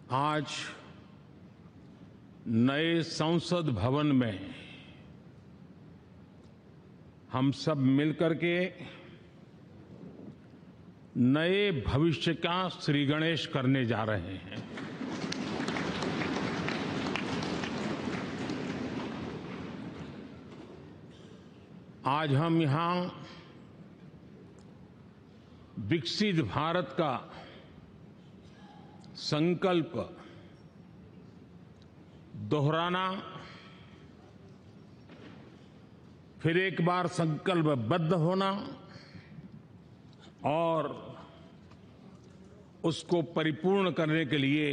आज नए संसद भवन में हम सब मिलकर के नए भविष्य का श्री गणेश करने जा रहे हैं। आज हम यहां विकसित भारत का संकल्प दोहराना, फिर एक बार संकल्पबद्ध होना और उसको परिपूर्ण करने के लिए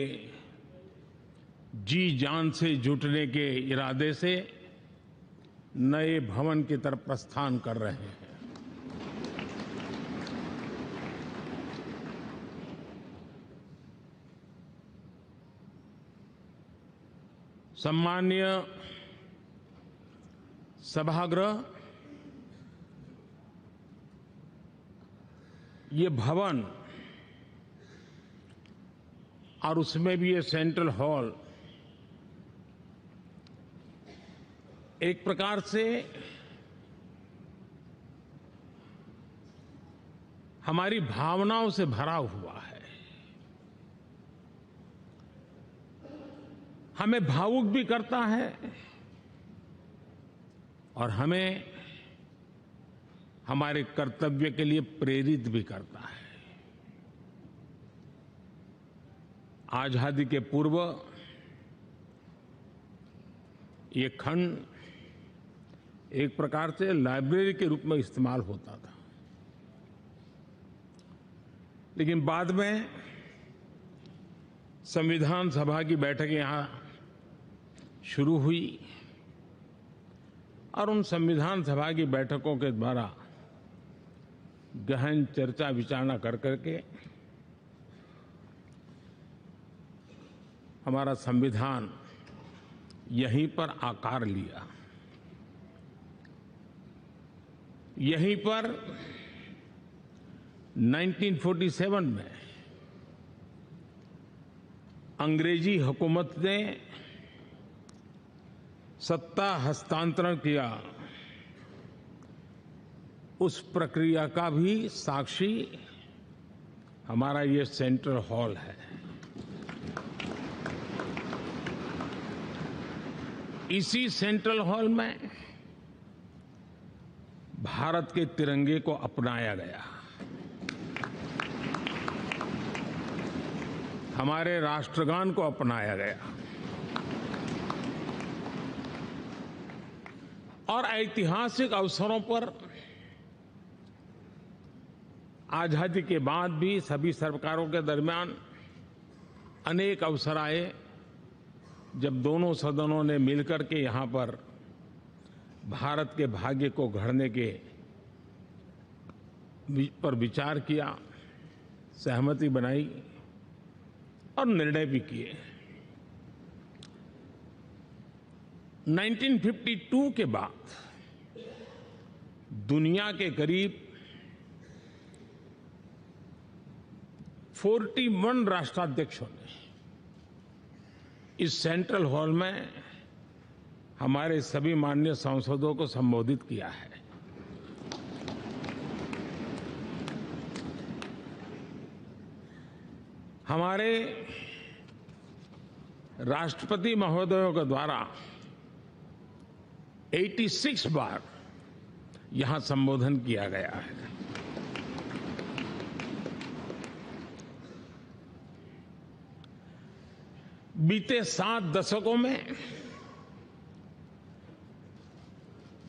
जी जान से जुटने के इरादे से नए भवन की तरफ प्रस्थान कर रहे हैं। सम्माननीय सभागृह, ये भवन और उसमें भी ये सेंट्रल हॉल एक प्रकार से हमारी भावनाओं से भरा हुआ है। हमें भावुक भी करता है और हमें हमारे कर्तव्य के लिए प्रेरित भी करता है। आजादी के पूर्व ये खंड एक प्रकार से लाइब्रेरी के रूप में इस्तेमाल होता था, लेकिन बाद में संविधान सभा की बैठकें यहां शुरू हुई और उन संविधान सभा की बैठकों के द्वारा गहन चर्चा विचारणा कर करके हमारा संविधान यहीं पर आकार लिया। यहीं पर 1947 में अंग्रेजी हुकूमत ने सत्ता हस्तांतरण किया, उस प्रक्रिया का भी साक्षी हमारा ये सेंट्रल हॉल है। इसी सेंट्रल हॉल में भारत के तिरंगे को अपनाया गया, हमारे राष्ट्रगान को अपनाया गया और ऐतिहासिक अवसरों पर आजादी के बाद भी सभी सरकारों के दरमियान अनेक अवसर आए जब दोनों सदनों ने मिलकर के यहां पर भारत के भाग्य को गढ़ने के पर विचार किया, सहमति बनाई और निर्णय भी किए। 1952 के बाद दुनिया के करीब 41 राष्ट्राध्यक्षों ने इस सेंट्रल हॉल में हमारे सभी माननीय सांसदों को संबोधित किया है। हमारे राष्ट्रपति महोदयों के द्वारा 86 बार यहां संबोधन किया गया है। बीते 7 दशकों में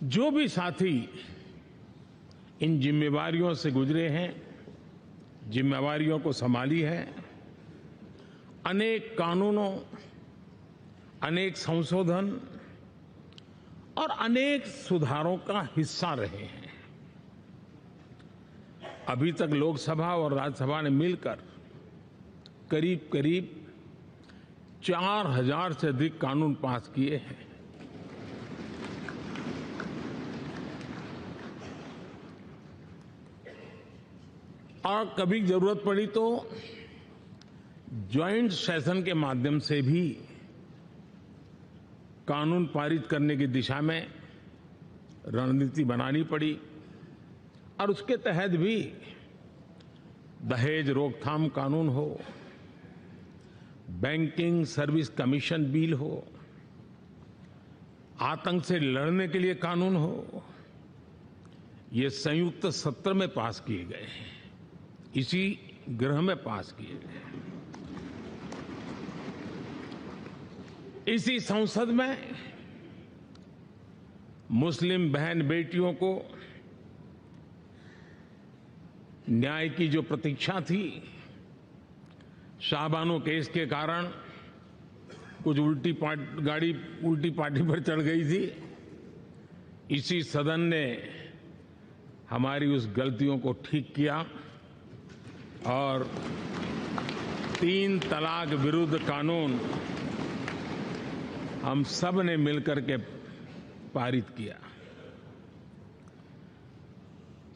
जो भी साथी इन जिम्मेवारियों से गुजरे हैं, जिम्मेवारियों को संभाली है, अनेक कानूनों, अनेक संशोधन और अनेक सुधारों का हिस्सा रहे हैं। अभी तक लोकसभा और राज्यसभा ने मिलकर करीब करीब 4000 से अधिक कानून पास किए हैं। और कभी जरूरत पड़ी तो ज्वाइंट सेशन के माध्यम से भी कानून पारित करने की दिशा में रणनीति बनानी पड़ी और उसके तहत भी दहेज रोकथाम कानून हो, बैंकिंग सर्विस कमीशन बिल हो, आतंक से लड़ने के लिए कानून हो, ये संयुक्त सत्र में पास किए गए हैं, इसी गृह में पास किए गए। इसी संसद में मुस्लिम बहन बेटियों को न्याय की जो प्रतीक्षा थी, शाहबानो केस के कारण कुछ गाड़ी उल्टी पार्टी पर चढ़ गई थी। इसी सदन ने हमारी उस गलतियों को ठीक किया और 3 तलाक विरुद्ध कानून हम सब ने मिलकर के पारित किया।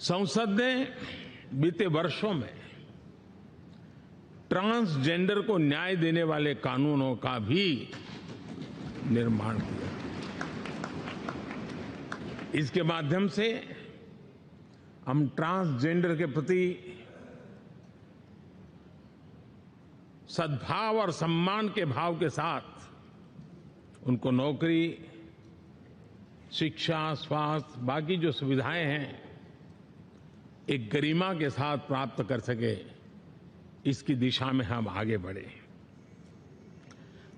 संसद ने बीते वर्षों में ट्रांसजेंडर को न्याय देने वाले कानूनों का भी निर्माण किया। इसके माध्यम से हम ट्रांसजेंडर के प्रति सद्भाव और सम्मान के भाव के साथ उनको नौकरी, शिक्षा, स्वास्थ्य, बाकी जो सुविधाएं हैं, एक गरिमा के साथ प्राप्त कर सके, इसकी दिशा में हम आगे बढ़े।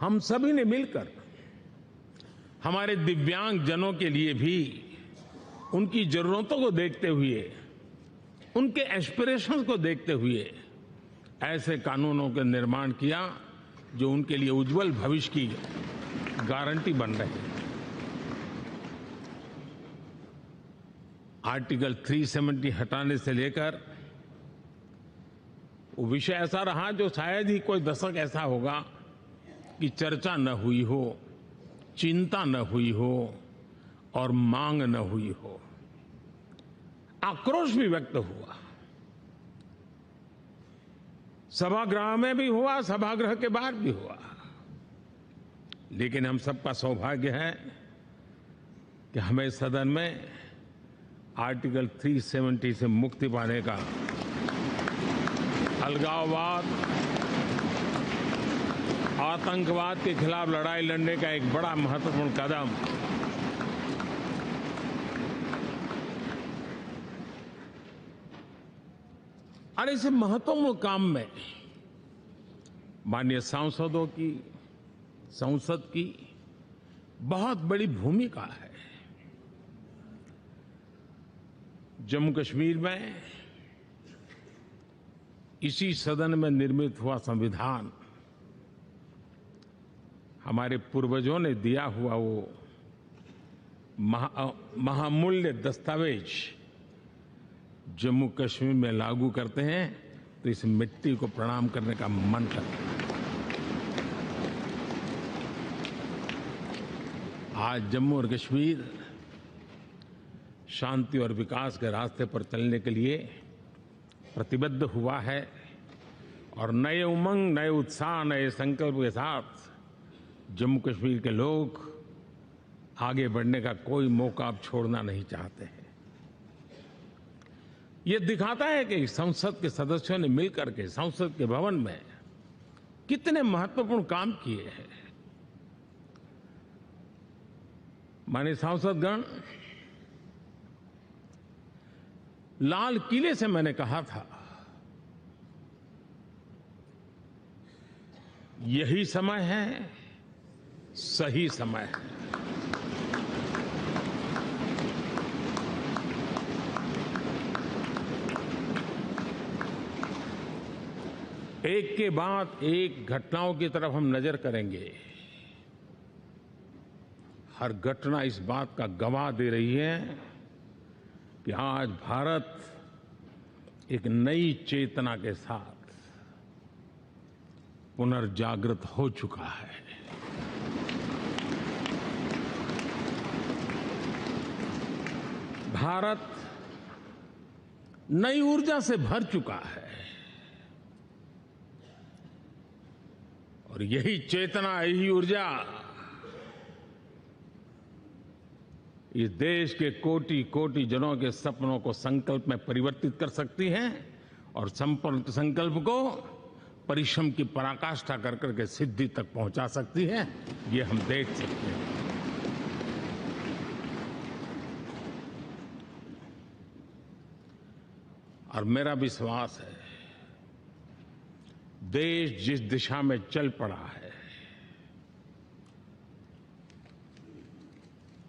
हम सभी ने मिलकर हमारे दिव्यांग जनों के लिए भी उनकी जरूरतों को देखते हुए, उनके एस्पिरेशंस को देखते हुए ऐसे कानूनों का निर्माण किया जो उनके लिए उज्जवल भविष्य की गारंटी बन रहे हैं। आर्टिकल 370 हटाने से लेकर वो विषय ऐसा रहा जो शायद ही कोई दशक ऐसा होगा कि चर्चा न हुई हो, चिंता न हुई हो और मांग न हुई हो। आक्रोश भी व्यक्त हुआ, सभागृह में भी हुआ, सभागृह के बाहर भी हुआ। लेकिन हम सबका सौभाग्य है कि हमें सदन में आर्टिकल 370 से मुक्ति पाने का, अलगाववाद, आतंकवाद के खिलाफ लड़ाई लड़ने का एक बड़ा महत्वपूर्ण कदम और इस महत्वपूर्ण काम में माननीय सांसदों की, संसद की बहुत बड़ी भूमिका है। जम्मू कश्मीर में इसी सदन में निर्मित हुआ संविधान हमारे पूर्वजों ने दिया हुआ वो महामूल्य दस्तावेज जम्मू कश्मीर में लागू करते हैं तो इस मिट्टी को प्रणाम करने का मन करता है। आज जम्मू और कश्मीर शांति और विकास के रास्ते पर चलने के लिए प्रतिबद्ध हुआ है और नए उमंग, नए उत्साह, नए संकल्प के साथ जम्मू कश्मीर के लोग आगे बढ़ने का कोई मौका अब छोड़ना नहीं चाहते हैं। ये दिखाता है कि संसद के सदस्यों ने मिलकर के संसद के भवन में कितने महत्वपूर्ण काम किए हैं। माननीय सांसदगण, लाल किले से मैंने कहा था यही समय है, सही समय है। एक के बाद एक घटनाओं की तरफ हम नजर करेंगे। हर घटना इस बात का गवाह दे रही है कि आज भारत एक नई चेतना के साथ पुनर्जागृत हो चुका है। भारत नई ऊर्जा से भर चुका है। और यही चेतना, यही ऊर्जा इस देश के कोटि कोटि जनों के सपनों को संकल्प में परिवर्तित कर सकती है और संकल्प को परिश्रम की पराकाष्ठा कर करके सिद्धि तक पहुंचा सकती है। ये हम देख सकते हैं। और मेरा विश्वास है, देश जिस दिशा में चल पड़ा है,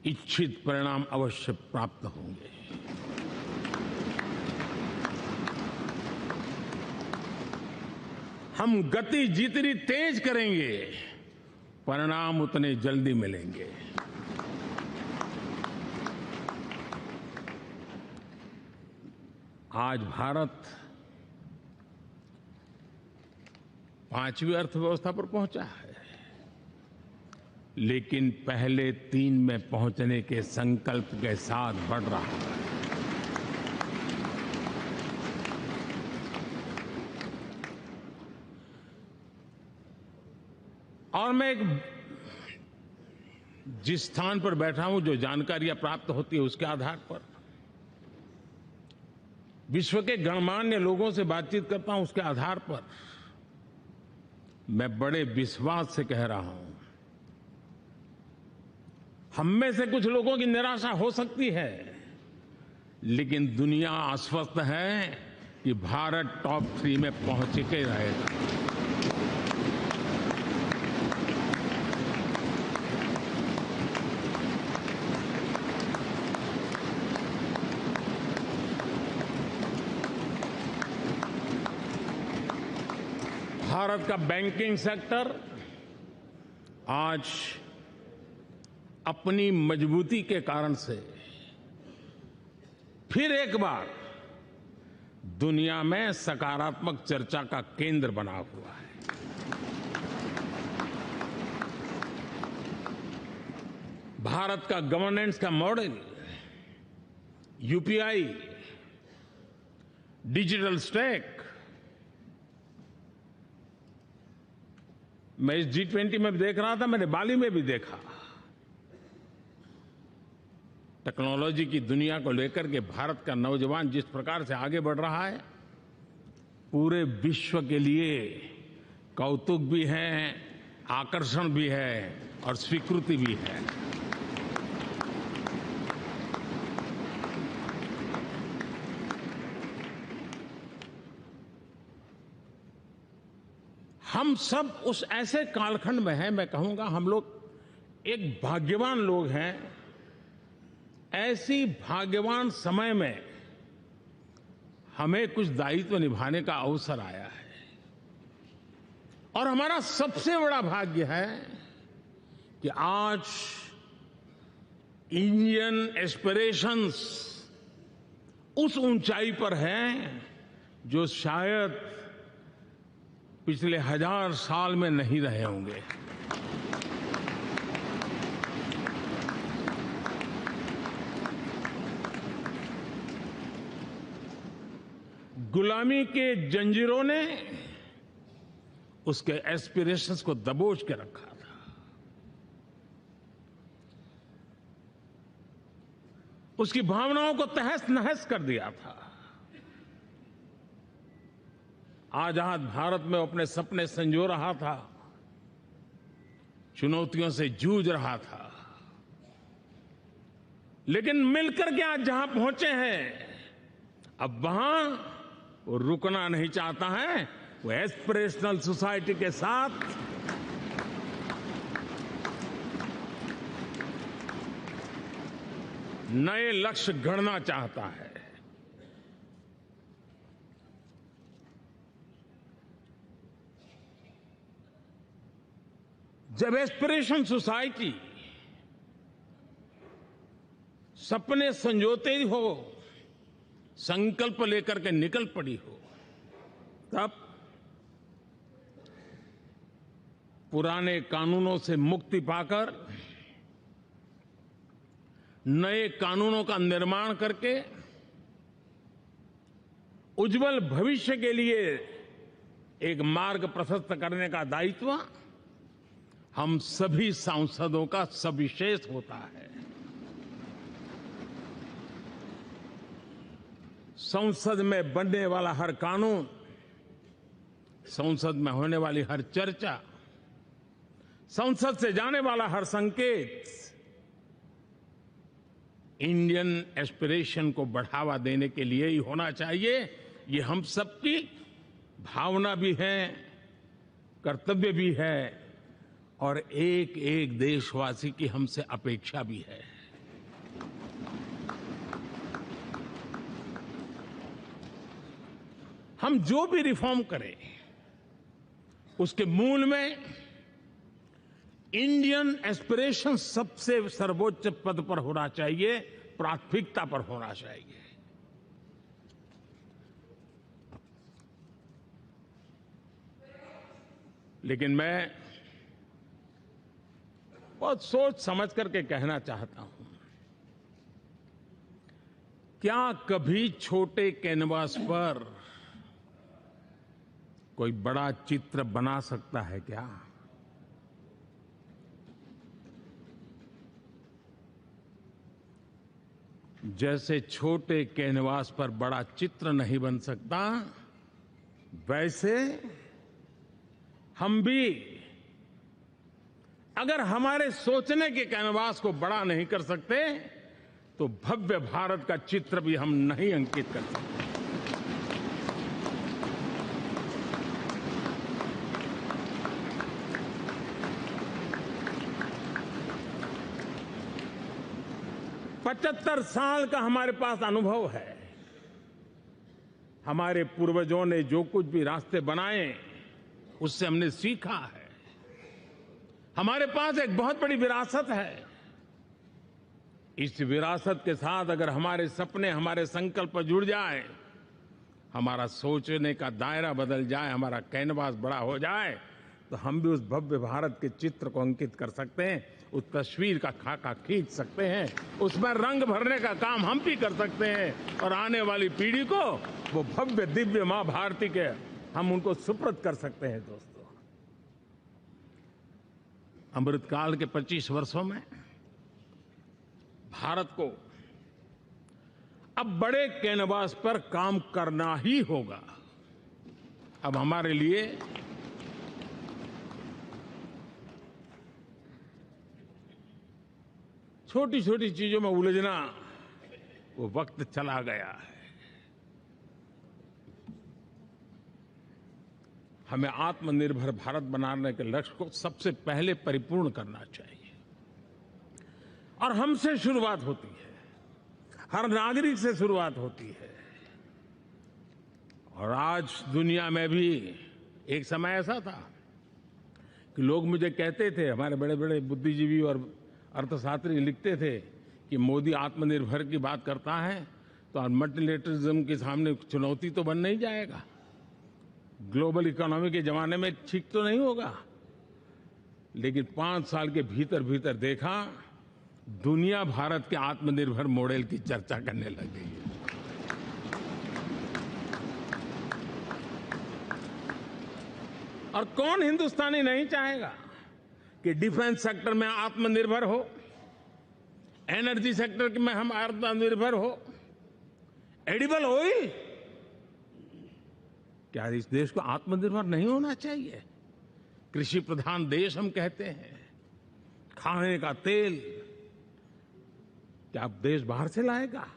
इच्छित परिणाम अवश्य प्राप्त होंगे। हम गति जितनी तेज करेंगे, परिणाम उतने जल्दी मिलेंगे। आज भारत 5वीं अर्थव्यवस्था पर पहुंचा है, लेकिन पहले 3 में पहुंचने के संकल्प के साथ बढ़ रहा है। और मैं जिस स्थान पर बैठा हूं, जो जानकारियां प्राप्त होती है, उसके आधार पर विश्व के गणमान्य लोगों से बातचीत करता हूं, उसके आधार पर मैं बड़े विश्वास से कह रहा हूं, हम में से कुछ लोगों की निराशा हो सकती है, लेकिन दुनिया आश्वस्त है कि भारत टॉप 3 में पहुंच के रहेगा। भारत का बैंकिंग सेक्टर आज अपनी मजबूती के कारण से फिर एक बार दुनिया में सकारात्मक चर्चा का केंद्र बना हुआ है। भारत का गवर्नेंस का मॉडल, यूपीआई, डिजिटल स्टैक, मैं इस G20 में भी देख रहा था, मैंने बाली में भी देखा। टेक्नोलॉजी की दुनिया को लेकर के भारत का नौजवान जिस प्रकार से आगे बढ़ रहा है, पूरे विश्व के लिए कौतुक भी है, आकर्षण भी है और स्वीकृति भी है। हम सब उस ऐसे कालखंड में हैं, मैं कहूंगा हम लोग एक भाग्यवान लोग हैं। ऐसी भाग्यवान समय में हमें कुछ दायित्व निभाने का अवसर आया है और हमारा सबसे बड़ा भाग्य है कि आज इंडियन एस्पिरेशंस उस ऊंचाई पर हैं जो शायद पिछले 1000 साल में नहीं रहे होंगे। गुलामी के जंजीरों ने उसके एस्पिरेशंस को दबोच के रखा था। उसकी भावनाओं को तहस नहस कर दिया था। आजाद भारत में अपने सपने संजो रहा था, चुनौतियों से जूझ रहा था, लेकिन मिलकर के आज जहां पहुंचे हैं, अब वहां वो रुकना नहीं चाहता है। वो एस्पिरेशनल सोसाइटी के साथ नए लक्ष्य गढ़ना चाहता है। जब एस्पिरेशन सोसाइटी सपने संजोते ही हो, संकल्प लेकर के निकल पड़ी हो, तब पुराने कानूनों से मुक्ति पाकर नए कानूनों का निर्माण करके उज्जवल भविष्य के लिए एक मार्ग प्रशस्त करने का दायित्व हम सभी सांसदों का सविशेष होता है। संसद में बनने वाला हर कानून, संसद में होने वाली हर चर्चा, संसद से जाने वाला हर संकेत इंडियन एस्पिरेशन को बढ़ावा देने के लिए ही होना चाहिए। ये हम सबकी भावना भी है, कर्तव्य भी है और एक एक देशवासी की हमसे अपेक्षा भी है। हम जो भी रिफॉर्म करें उसके मूल में इंडियन एस्पिरेशन सबसे सर्वोच्च पद पर होना चाहिए, प्राथमिकता पर होना चाहिए। लेकिन मैं बहुत सोच समझ करके कहना चाहता हूं, क्या कभी छोटे कैनवास पर कोई बड़ा चित्र बना सकता है क्या? जैसे छोटे कैनवास पर बड़ा चित्र नहीं बन सकता, वैसे हम भी अगर हमारे सोचने के कैनवास को बड़ा नहीं कर सकते तो भव्य भारत का चित्र भी हम नहीं अंकित कर सकते। पचहत्तर साल का हमारे पास अनुभव है। हमारे पूर्वजों ने जो कुछ भी रास्ते बनाए उससे हमने सीखा है। हमारे पास एक बहुत बड़ी विरासत है। इस विरासत के साथ अगर हमारे सपने, हमारे संकल्प जुड़ जाए, हमारा सोचने का दायरा बदल जाए, हमारा कैनवास बड़ा हो जाए, तो हम भी उस भव्य भारत के चित्र को अंकित कर सकते हैं, उस तस्वीर का खाका खींच सकते हैं, उसमें रंग भरने का काम हम भी कर सकते हैं और आने वाली पीढ़ी को वो भव्य दिव्य मां भारती के हम उनको सुपुर्द कर सकते हैं। दोस्तों, अमृतकाल के 25 वर्षों में भारत को अब बड़े कैनवास पर काम करना ही होगा। अब हमारे लिए छोटी छोटी चीजों में उलझना वो वक्त चला गया है। हमें आत्मनिर्भर भारत बनाने के लक्ष्य को सबसे पहले परिपूर्ण करना चाहिए और हमसे शुरुआत होती है, हर नागरिक से शुरुआत होती है। और आज दुनिया में भी एक समय ऐसा था कि लोग मुझे कहते थे, हमारे बड़े बड़े बुद्धिजीवी और अर्थशास्त्री लिखते थे कि मोदी आत्मनिर्भर की बात करता है तो मल्टीलेटरलिज्म के सामने चुनौती तो बन नहीं जाएगा, ग्लोबल इकोनॉमी के जमाने में ठीक तो नहीं होगा। लेकिन 5 साल के भीतर भीतर देखा, दुनिया भारत के आत्मनिर्भर मॉडल की चर्चा करने लग गई है। और कौन हिंदुस्तानी नहीं चाहेगा कि डिफेंस सेक्टर में आत्मनिर्भर हो, एनर्जी सेक्टर में हम आत्मनिर्भर हो, एडिबल ऑयल, क्या इस देश को आत्मनिर्भर नहीं होना चाहिए? कृषि प्रधान देश हम कहते हैं, खाने का तेल क्या देश बाहर से लाएगा?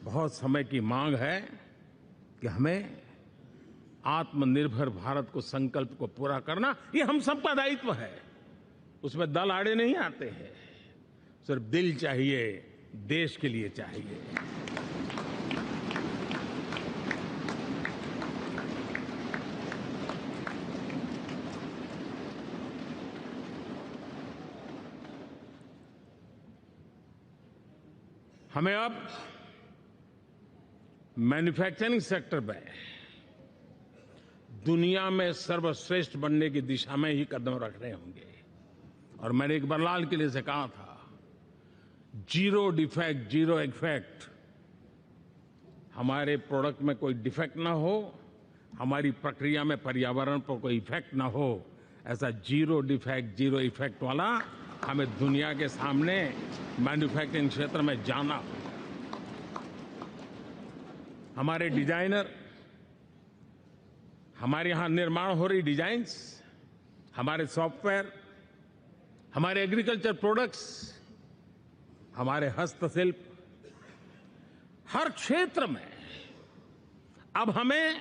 बहुत समय की मांग है कि हमें आत्मनिर्भर भारत को संकल्प को पूरा करना, ये हम सबका दायित्व है। उसमें दल आड़े नहीं आते हैं, सिर्फ दिल चाहिए, देश के लिए चाहिए। हमें अब मैन्युफैक्चरिंग सेक्टर में दुनिया में सर्वश्रेष्ठ बनने की दिशा में ही कदम रखने होंगे। और मैंने एक बार लाल किले से कहा था, जीरो डिफेक्ट जीरो इफेक्ट। हमारे प्रोडक्ट में कोई डिफेक्ट ना हो, हमारी प्रक्रिया में पर्यावरण पर कोई इफेक्ट ना हो, ऐसा जीरो डिफेक्ट जीरो इफेक्ट वाला हमें दुनिया के सामने मैन्युफैक्चरिंग क्षेत्र में जाना होगा। हमारे डिजाइनर, हमारे यहां निर्माण हो रही डिजाइन्स, हमारे सॉफ्टवेयर, हमारे एग्रीकल्चर प्रोडक्ट्स, हमारे हस्तशिल्प, हर क्षेत्र में अब हमें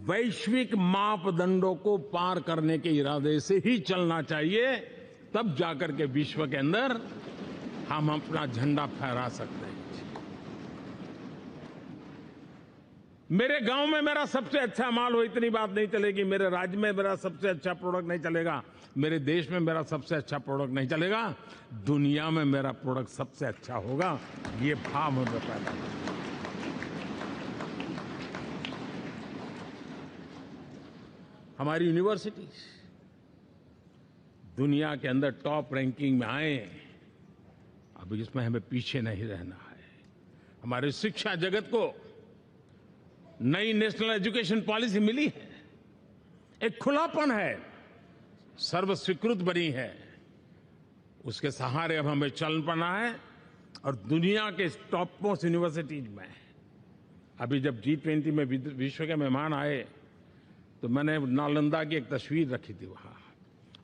वैश्विक मापदंडों को पार करने के इरादे से ही चलना चाहिए, तब जाकर के विश्व के अंदर हम अपना झंडा फहरा सकते हैं। मेरे गांव में मेरा सबसे अच्छा माल हो, इतनी बात नहीं चलेगी। मेरे राज्य में मेरा सबसे अच्छा प्रोडक्ट नहीं चलेगा। मेरे देश में मेरा सबसे अच्छा प्रोडक्ट नहीं चलेगा। दुनिया में मेरा प्रोडक्ट सबसे अच्छा होगा, ये भाव हमें पैदा होगा। हमारी यूनिवर्सिटीज दुनिया के अंदर टॉप रैंकिंग में आए, अब इसमें हमें पीछे नहीं रहना है। हमारे शिक्षा जगत को नई नेशनल एजुकेशन पॉलिसी मिली है, एक खुलापन है, सर्व स्वीकृत बनी है। उसके सहारे अब हमें चल पड़ना है। और दुनिया के टॉप मोस्ट यूनिवर्सिटीज में अभी जब G20 में विश्व के मेहमान आए तो मैंने नालंदा की एक तस्वीर रखी थी वहां।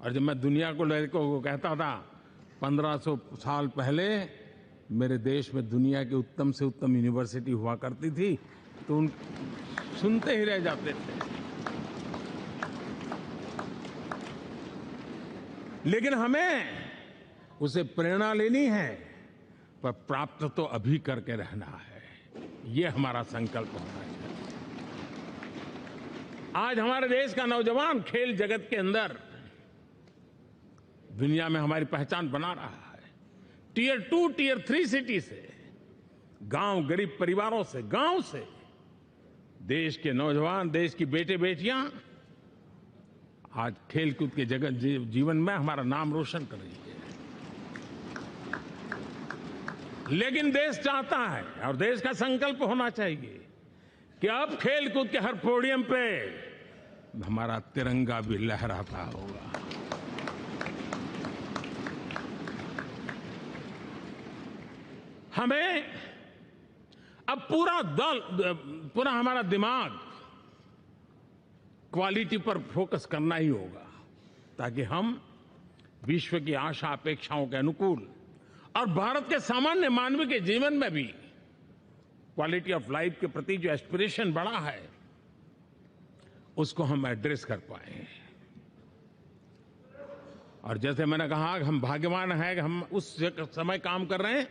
और जब मैं दुनिया को कहता था 1500 साल पहले मेरे देश में दुनिया की उत्तम से उत्तम यूनिवर्सिटी हुआ करती थी, तो उन सुनते ही रह जाते थे। लेकिन हमें उसे प्रेरणा लेनी है, पर प्राप्त तो अभी करके रहना है। ये हमारा संकल्प होना चाहिए। आज हमारे देश का नौजवान खेल जगत के अंदर दुनिया में हमारी पहचान बना रहा है। टियर 2, टियर 3 सिटी से, गांव, गरीब परिवारों से, गांव से देश के नौजवान, देश की बेटे बेटियां आज खेलकूद के जगत जीवन में हमारा नाम रोशन कर रही है। लेकिन देश चाहता है और देश का संकल्प होना चाहिए कि अब खेलकूद के हर पोडियम पे हमारा तिरंगा भी लहराता होगा। हमें अब पूरा हमारा दिमाग क्वालिटी पर फोकस करना ही होगा, ताकि हम विश्व की आशा अपेक्षाओं के अनुकूल और भारत के सामान्य मानव के जीवन में भी क्वालिटी ऑफ लाइफ के प्रति जो एस्पिरेशन बढ़ा है, उसको हम एड्रेस कर पाए। और जैसे मैंने कहा कि हम भाग्यवान हैं कि हम उस समय काम कर रहे हैं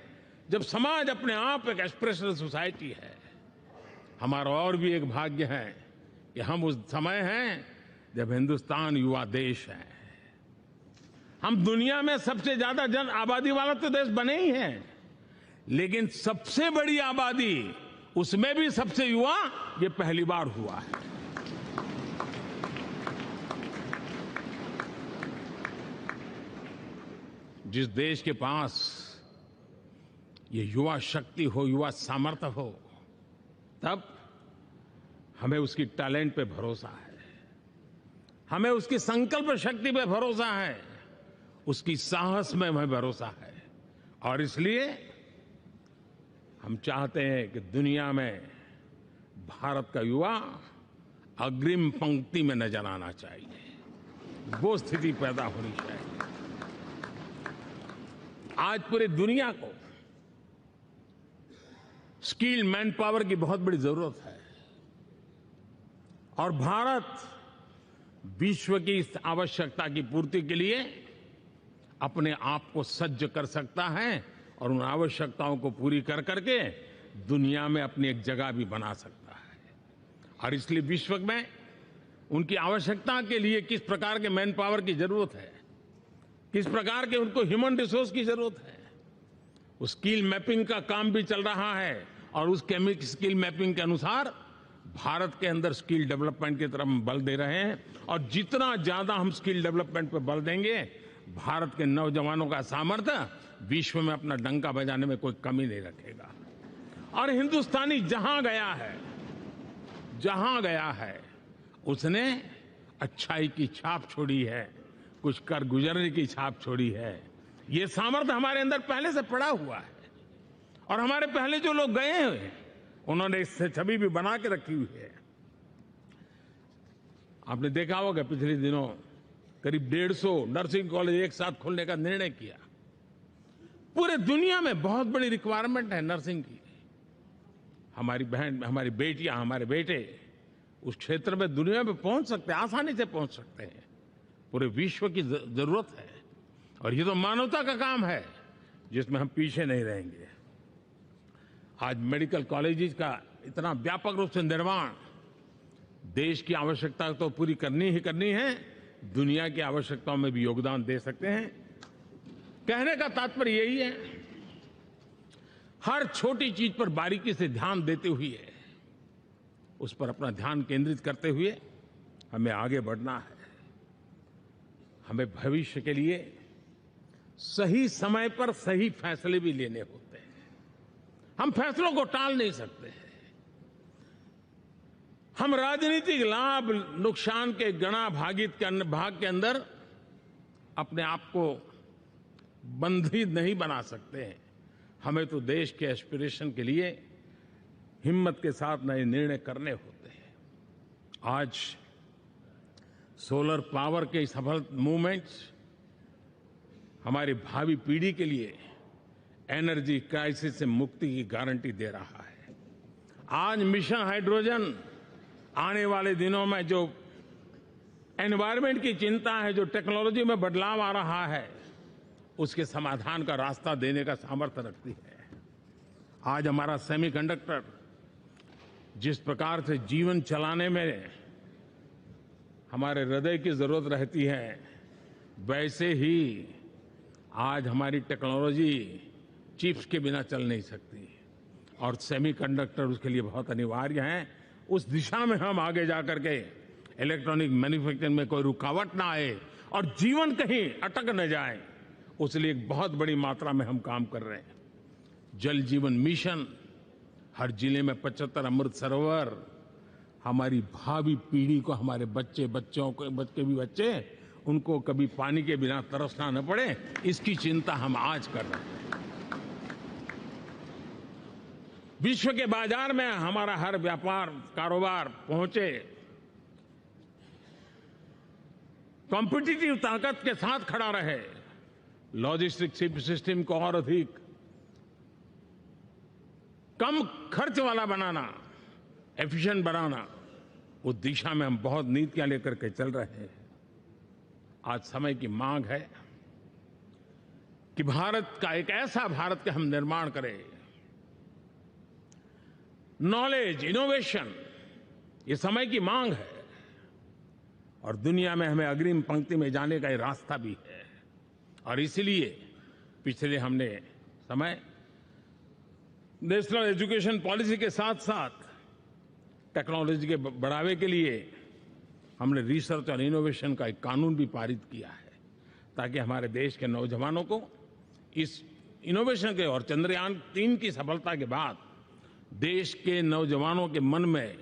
जब समाज अपने आप एक एस्पिरेशनल सोसाइटी है। हमारा और भी एक भाग्य है कि हम उस समय हैं जब हिंदुस्तान युवा देश है। हम दुनिया में सबसे ज्यादा जन आबादी वाला तो देश बने ही हैं, लेकिन सबसे बड़ी आबादी, उसमें भी सबसे युवा, ये पहली बार हुआ है। जिस देश के पास ये युवा शक्ति हो, युवा सामर्थ्य हो, तब हमें उसकी टैलेंट पे भरोसा है, हमें उसकी संकल्प शक्ति पे भरोसा है, उसकी साहस में हमें भरोसा है। और इसलिए हम चाहते हैं कि दुनिया में भारत का युवा अग्रिम पंक्ति में नजर आना चाहिए। वो स्थिति पैदा होनी चाहिए। आज पूरी दुनिया को स्किल्ड मैन पावर की बहुत बड़ी जरूरत है और भारत विश्व की इस आवश्यकता की पूर्ति के लिए अपने आप को सज्ज कर सकता है और उन आवश्यकताओं को पूरी कर करके दुनिया में अपनी एक जगह भी बना सकता है। और इसलिए विश्व में उनकी आवश्यकता के लिए किस प्रकार के मैन पावर की जरूरत है, किस प्रकार के उनको ह्यूमन रिसोर्स की जरूरत है, उस स्किल मैपिंग का काम भी चल रहा है। और उस स्किल मैपिंग के अनुसार भारत के अंदर स्किल डेवलपमेंट की तरफ हम बल दे रहे हैं। और जितना ज्यादा हम स्किल डेवलपमेंट पर बल देंगे, भारत के नौजवानों का सामर्थ्य विश्व में अपना डंका बजाने में कोई कमी नहीं रखेगा। और हिंदुस्तानी जहां गया है, उसने अच्छाई की छाप छोड़ी है, कुछ कर गुजरने की छाप छोड़ी है। ये सामर्थ्य हमारे अंदर पहले से पड़ा हुआ है और हमारे पहले जो लोग गए हैं उन्होंने इससे छवि भी बना के रखी हुई है। आपने देखा होगा पिछले दिनों करीब 150 नर्सिंग कॉलेज एक साथ खोलने का निर्णय किया। पूरे दुनिया में बहुत बड़ी रिक्वायरमेंट है नर्सिंग की। हमारी बहन, हमारी बेटियां, हमारे बेटे उस क्षेत्र में दुनिया में पहुंच सकते हैं, आसानी से पहुंच सकते हैं। पूरे विश्व की जरूरत है और ये तो मानवता का काम है जिसमें हम पीछे नहीं रहेंगे। आज मेडिकल कॉलेजेस का इतना व्यापक रूप से निर्माण देश की आवश्यकता तो पूरी करनी ही करनी है, दुनिया की आवश्यकताओं में भी योगदान दे सकते हैं। कहने का तात्पर्य यही है, हर छोटी चीज पर बारीकी से ध्यान देते हुए, उस पर अपना ध्यान केंद्रित करते हुए हमें आगे बढ़ना है। हमें भविष्य के लिए सही समय पर सही फैसले भी लेने होते हैं। हम फैसलों को टाल नहीं सकते हैं। हम राजनीतिक लाभ नुकसान के गणा भाग के अंदर अपने आप को बंधी नहीं बना सकते हैं। हमें तो देश के एस्पिरेशन के लिए हिम्मत के साथ नए निर्णय करने होते हैं। आज सोलर पावर के सफल मूवमेंट्स हमारी भावी पीढ़ी के लिए एनर्जी क्राइसिस से मुक्ति की गारंटी दे रहा है। आज मिशन हाइड्रोजन आने वाले दिनों में जो एनवायरमेंट की चिंता है, जो टेक्नोलॉजी में बदलाव आ रहा है, उसके समाधान का रास्ता देने का सामर्थ्य रखती है। आज हमारा सेमीकंडक्टर जिस प्रकार से जीवन चलाने में हमारे हृदय की जरूरत रहती है, वैसे ही आज हमारी टेक्नोलॉजी चिप्स के बिना चल नहीं सकती और सेमीकंडक्टर उसके लिए बहुत अनिवार्य है। उस दिशा में हम आगे जाकर के इलेक्ट्रॉनिक मैन्युफैक्चरिंग में कोई रुकावट ना आए और जीवन कहीं अटक न जाए, उसलिए एक बहुत बड़ी मात्रा में हम काम कर रहे हैं। जल जीवन मिशन, हर जिले में 75 अमृत सरोवर, हमारी भावी पीढ़ी को, हमारे बच्चों को, बच्चे उनको कभी पानी के बिना तरसना न पड़े, इसकी चिंता हम आज कर रहे हैं। विश्व के बाजार में हमारा हर व्यापार कारोबार पहुंचे, कॉम्पिटिटिव ताकत के साथ खड़ा रहे, लॉजिस्टिक सिस्टम को और अधिक कम खर्च वाला बनाना, एफिशिएंट बनाना, उस दिशा में हम बहुत नीतियां लेकर के चल रहे हैं। आज समय की मांग है कि भारत का एक ऐसा भारत का हम निर्माण करें। नॉलेज, इनोवेशन, ये समय की मांग है और दुनिया में हमें अग्रिम पंक्ति में जाने का ये रास्ता भी है। और इसलिए पिछले हमने समय नेशनल एजुकेशन पॉलिसी के साथ साथ टेक्नोलॉजी के बढ़ावे के लिए हमने रिसर्च और इनोवेशन का एक कानून भी पारित किया है, ताकि हमारे देश के नौजवानों को इस इनोवेशन के और चंद्रयान 3 की सफलता के बाद देश के नौजवानों के मन में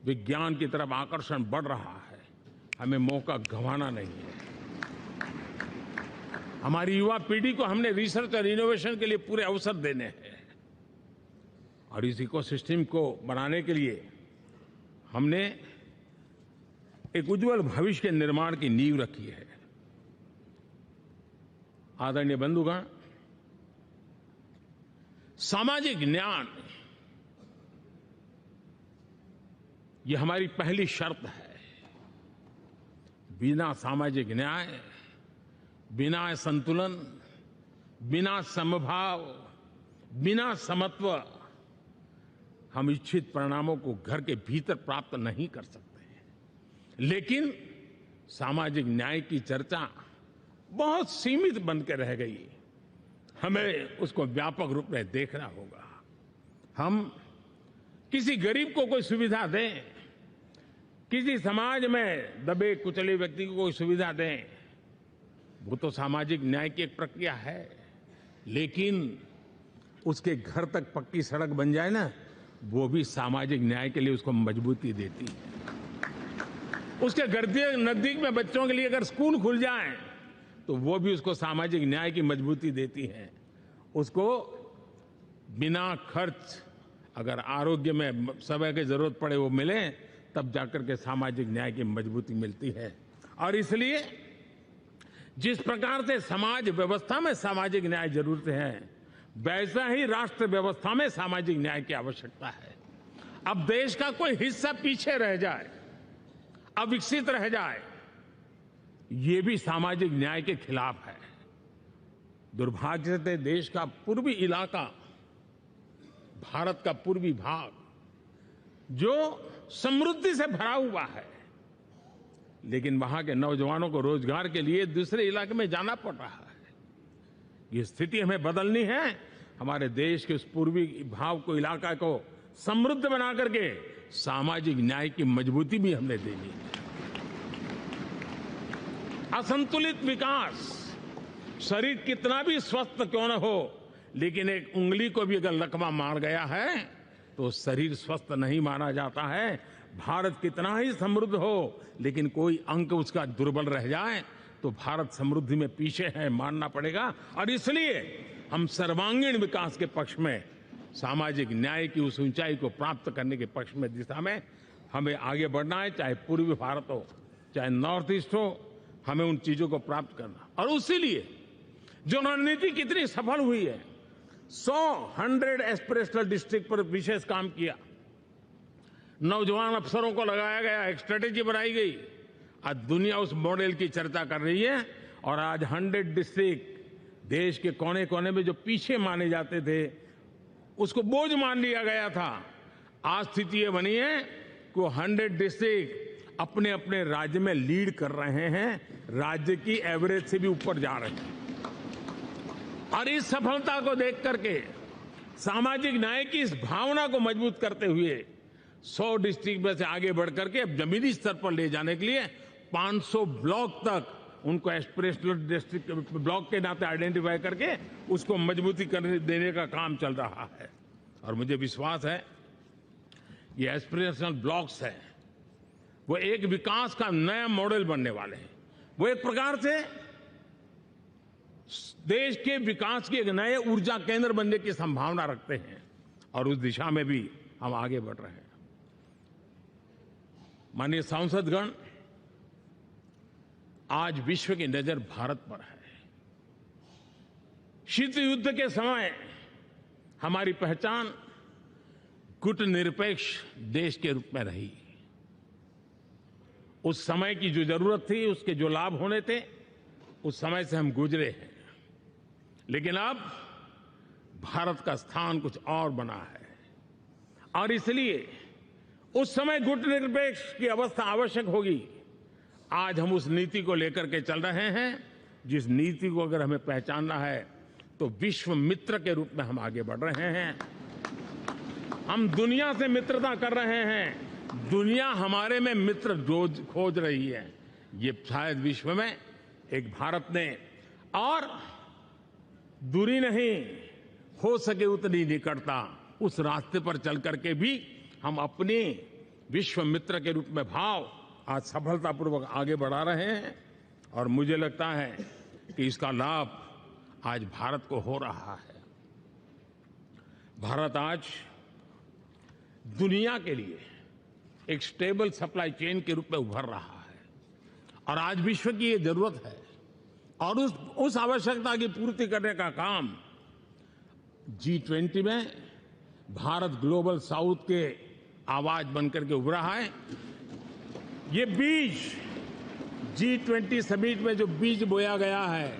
विज्ञान की तरफ आकर्षण बढ़ रहा है। हमें मौका गंवाना नहीं है। हमारी युवा पीढ़ी को हमने रिसर्च और इनोवेशन के लिए पूरे अवसर देने हैं और इस इकोसिस्टम को बनाने के लिए हमने एक उज्जवल भविष्य के निर्माण की नींव रखी है। आदरणीय बंधुगण, सामाजिक न्याय ये हमारी पहली शर्त है। बिना सामाजिक न्याय, बिना संतुलन, बिना समभाव, बिना समत्व हम इच्छित परिणामों को घर के भीतर प्राप्त नहीं कर सकते। लेकिन सामाजिक न्याय की चर्चा बहुत सीमित बन के रह गई। हमें उसको व्यापक रूप में देखना होगा। हम किसी गरीब को कोई सुविधा दें, किसी समाज में दबे कुचले व्यक्ति को कोई सुविधा दें, वो तो सामाजिक न्याय की एक प्रक्रिया है। लेकिन उसके घर तक पक्की सड़क बन जाए ना, वो भी सामाजिक न्याय के लिए उसको मजबूती देती है। उसके घर के नजदीक में बच्चों के लिए अगर स्कूल खुल जाए तो वो भी उसको सामाजिक न्याय की मजबूती देती है। उसको बिना खर्च अगर आरोग्य में समय की जरूरत पड़े वो मिले, तब जाकर के सामाजिक न्याय की मजबूती मिलती है। और इसलिए जिस प्रकार से समाज व्यवस्था में सामाजिक न्याय जरूरत है, वैसा ही राष्ट्र व्यवस्था में सामाजिक न्याय की आवश्यकता है। अब देश का कोई हिस्सा पीछे रह जाए, अविकसित रह जाए, ये भी सामाजिक न्याय के खिलाफ है। दुर्भाग्य से देश का पूर्वी इलाका, भारत का पूर्वी भाग जो समृद्धि से भरा हुआ है, लेकिन वहां के नौजवानों को रोजगार के लिए दूसरे इलाके में जाना पड़ रहा है। ये स्थिति हमें बदलनी है। हमारे देश के उस पूर्वी भाग को, इलाका को समृद्ध बना करके सामाजिक न्याय की मजबूती भी हमने देनी है। असंतुलित विकास, शरीर कितना भी स्वस्थ क्यों न हो, लेकिन एक उंगली को भी अगर लकवा मार गया है तो शरीर स्वस्थ नहीं माना जाता है। भारत कितना ही समृद्ध हो, लेकिन कोई अंग उसका दुर्बल रह जाए तो भारत समृद्धि में पीछे है, मानना पड़ेगा। और इसलिए हम सर्वांगीण विकास के पक्ष में, सामाजिक न्याय की उस ऊंचाई को प्राप्त करने के पक्ष में, दिशा में हमें आगे बढ़ना है। चाहे पूर्वी भारत हो, चाहे नॉर्थ ईस्ट हो, हमें उन चीजों को प्राप्त करना। और उसीलिए जो रणनीति कितनी सफल हुई है, 100 एस्पिरेशनल डिस्ट्रिक्ट पर विशेष काम किया, नौजवान अफसरों को लगाया गया, एक स्ट्रेटेजी बनाई गई। आज दुनिया उस मॉडल की चर्चा कर रही है। और आज 100 डिस्ट्रिक्ट, देश के कोने कोने में जो पीछे माने जाते थे, उसको बोझ मान लिया गया था। आज स्थिति ये बनी है कि वो 100 डिस्ट्रिक्ट अपने अपने राज्य में लीड कर रहे हैं, राज्य की एवरेज से भी ऊपर जा रहे हैं। और इस सफलता को देख करके, सामाजिक न्याय की इस भावना को मजबूत करते हुए 100 डिस्ट्रिक्ट में से आगे बढ़ करके अब जमीनी स्तर पर ले जाने के लिए 500 ब्लॉक तक उनको एस्पिरेशनल डिस्ट्रिक्ट ब्लॉक के नाते आइडेंटिफाई करके उसको मजबूती करने देने का काम चल रहा है। और मुझे विश्वास है ये एस्पिरेशनल ब्लॉक्स है, वो एक विकास का नया मॉडल बनने वाले हैं। वो एक प्रकार से देश के विकास के एक नए ऊर्जा केंद्र बनने की संभावना रखते हैं। और उस दिशा में भी हम आगे बढ़ रहे हैं। माननीय सांसदगण, आज विश्व की नजर भारत पर है। शीत युद्ध के समय हमारी पहचान गुटनिरपेक्ष देश के रूप में रही। उस समय की जो जरूरत थी, उसके जो लाभ होने थे, उस समय से हम गुजरे हैं। लेकिन अब भारत का स्थान कुछ और बना है। और इसलिए उस समय गुटनिरपेक्ष की अवस्था आवश्यक होगी। आज हम उस नीति को लेकर के चल रहे हैं, जिस नीति को अगर हमें पहचानना है तो विश्व मित्र के रूप में हम आगे बढ़ रहे हैं। हम दुनिया से मित्रता कर रहे हैं, दुनिया हमारे में मित्र खोज रही है। ये शायद विश्व में एक भारत ने, और दूरी नहीं, हो सके उतनी निकटता, उस रास्ते पर चल करके भी हम अपने विश्व मित्र के रूप में भाव आज सफलतापूर्वक आगे बढ़ा रहे हैं। और मुझे लगता है कि इसका लाभ आज भारत को हो रहा है। भारत आज दुनिया के लिए एक स्टेबल सप्लाई चेन के रूप में उभर रहा है। और आज विश्व की ये जरूरत है। और उस आवश्यकता की पूर्ति करने का काम G20 में भारत ग्लोबल साउथ के आवाज बनकर के उभरा है। ये बीज G20 समिट में जो बीज बोया गया है,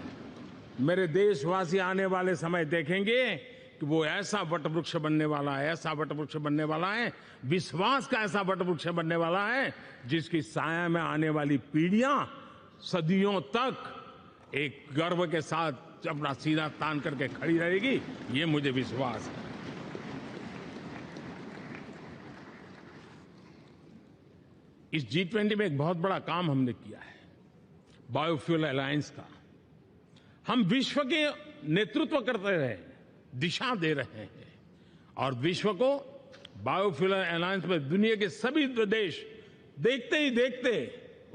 मेरे देशवासी आने वाले समय देखेंगे कि वो ऐसा वटवृक्ष बनने वाला है, ऐसा वटवृक्ष बनने वाला है, विश्वास का ऐसा वटवृक्ष बनने वाला है, जिसकी साया में आने वाली पीढ़ियां सदियों तक एक गर्व के साथ अपना सीना तान करके खड़ी रहेगी। ये मुझे विश्वास है। इस G20 में एक बहुत बड़ा काम हमने किया है, बायोफ्यूल अलायंस का। हम विश्व के नेतृत्व करते रहे, दिशा दे रहे हैं। और विश्व को बायोफ्यूल अलायंस में दुनिया के सभी देश देखते ही देखते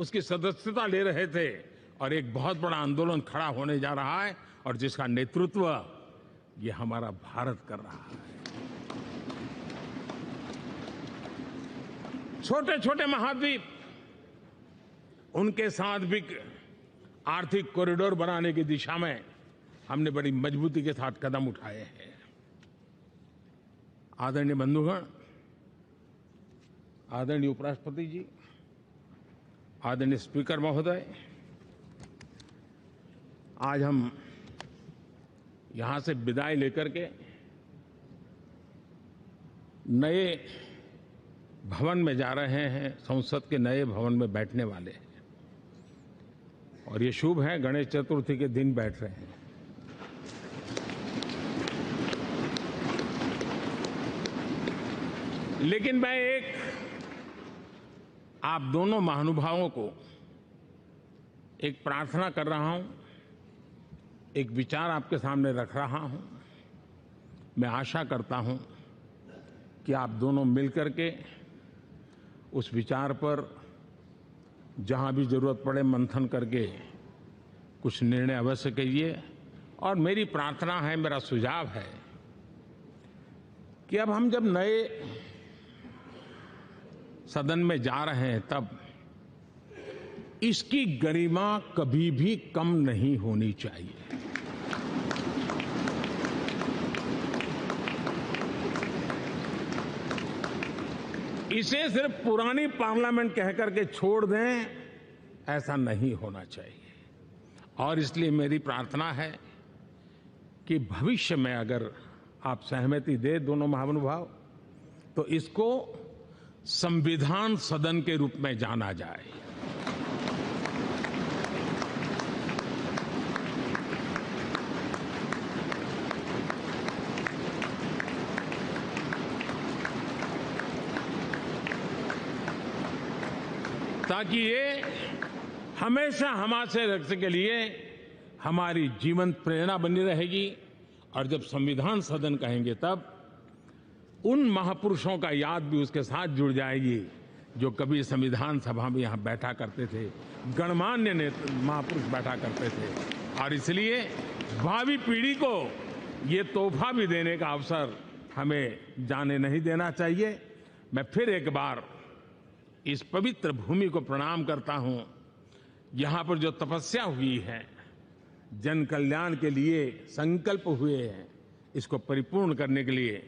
उसकी सदस्यता ले रहे थे और एक बहुत बड़ा आंदोलन खड़ा होने जा रहा है और जिसका नेतृत्व ये हमारा भारत कर रहा है। छोटे छोटे महाद्वीप, उनके साथ भी आर्थिक कॉरिडोर बनाने की दिशा में हमने बड़ी मजबूती के साथ कदम उठाए हैं। आदरणीय बंधुगण, आदरणीय उपराष्ट्रपति जी, आदरणीय स्पीकर महोदय, आज हम यहां से विदाई लेकर के नए भवन में जा रहे हैं, संसद के नए भवन में बैठने वाले हैं और ये शुभ है, गणेश चतुर्थी के दिन बैठ रहे हैं। लेकिन मैं एक आप दोनों महानुभावों को एक प्रार्थना कर रहा हूं, एक विचार आपके सामने रख रहा हूं। मैं आशा करता हूं कि आप दोनों मिलकर के उस विचार पर जहां भी जरूरत पड़े मंथन करके कुछ निर्णय अवश्य कीजिए। और मेरी प्रार्थना है, मेरा सुझाव है कि अब हम जब नए सदन में जा रहे हैं तब इसकी गरिमा कभी भी कम नहीं होनी चाहिए। इसे सिर्फ पुरानी पार्लियामेंट कहकर के छोड़ दें, ऐसा नहीं होना चाहिए। और इसलिए मेरी प्रार्थना है कि भविष्य में अगर आप सहमति दे दोनों महानुभाव, तो इसको संविधान सदन के रूप में जाना जाए। ताकि ये हमेशा हमारे रक्षा के लिए हमारी जीवन प्रेरणा बनी रहेगी। और जब संविधान सदन कहेंगे तब उन महापुरुषों का याद भी उसके साथ जुड़ जाएगी जो कभी संविधान सभा में यहां बैठा करते थे, गणमान्य महापुरुष बैठा करते थे। और इसलिए भावी पीढ़ी को ये तोहफा भी देने का अवसर हमें जाने नहीं देना चाहिए। मैं फिर एक बार इस पवित्र भूमि को प्रणाम करता हूं। यहां पर जो तपस्या हुई है, जन कल्याण के लिए संकल्प हुए हैं, इसको परिपूर्ण करने के लिए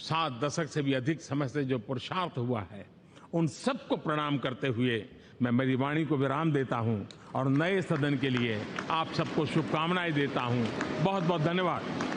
7 दशक से भी अधिक समय से जो पुरुषार्थ हुआ है, उन सबको प्रणाम करते हुए मैं मेरी वाणी को विराम देता हूं और नए सदन के लिए आप सबको शुभकामनाएं देता हूं। बहुत बहुत धन्यवाद।